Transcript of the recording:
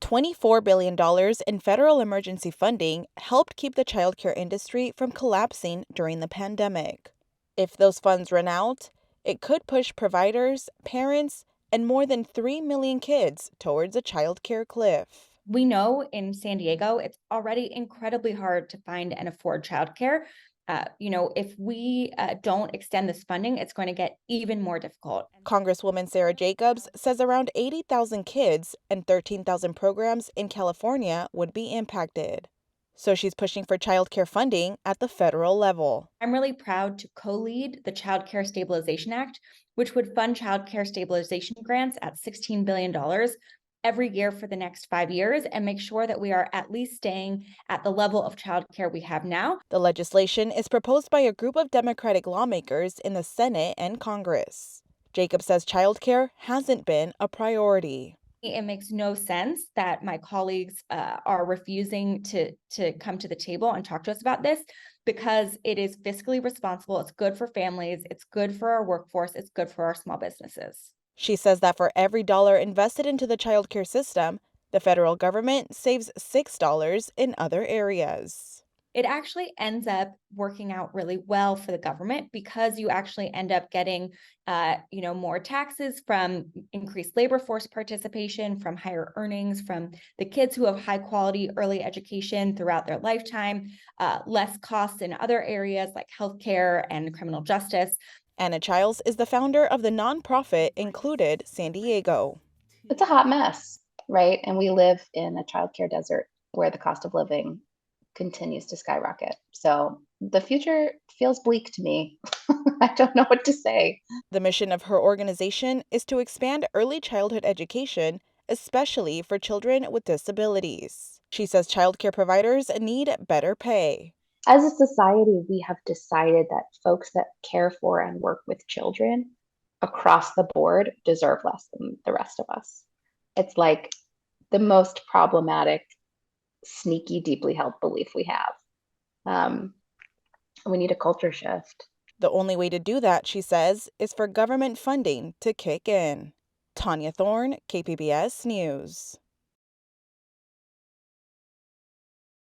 $24 billion in federal emergency funding helped keep the childcare industry from collapsing during the pandemic. If those funds run out, it could push providers, parents, and more than 3 million kids towards a childcare cliff. We know in San Diego, it's already incredibly hard to find and afford childcare. If we don't extend this funding, it's going to get even more difficult. Congresswoman Sarah Jacobs says around 80,000 kids and 13,000 programs in California would be impacted. So she's pushing for childcare funding at the federal level. I'm really proud to co-lead the Child Care Stabilization Act, which would fund child care stabilization grants at $16 billion every year for the next 5 years and make sure that we are at least staying at the level of childcare we have now. The legislation is proposed by a group of Democratic lawmakers in the Senate and Congress. Jacob says childcare hasn't been a priority. It makes no sense that my colleagues are refusing to come to the table and talk to us about this because it is fiscally responsible. It's good for families. It's good for our workforce. It's good for our small businesses. She says that for every dollar invested into the childcare system, the federal government saves $6 in other areas. It actually ends up working out really well for the government because you actually end up getting, more taxes from increased labor force participation, from higher earnings, from the kids who have high quality early education throughout their lifetime, less costs in other areas like healthcare and criminal justice. Anna Childs is the founder of the nonprofit Included San Diego. It's a hot mess, right? And we live in a childcare desert where the cost of living continues to skyrocket. So the future feels bleak to me. I don't know what to say. The mission of her organization is to expand early childhood education, especially for children with disabilities. She says childcare providers need better pay. As a society, we have decided that folks that care for and work with children across the board deserve less than the rest of us. It's like the most problematic, sneaky, deeply held belief we have. We need a culture shift. The only way to do that, she says, is for government funding to kick in. Tania Thorne, KPBS News.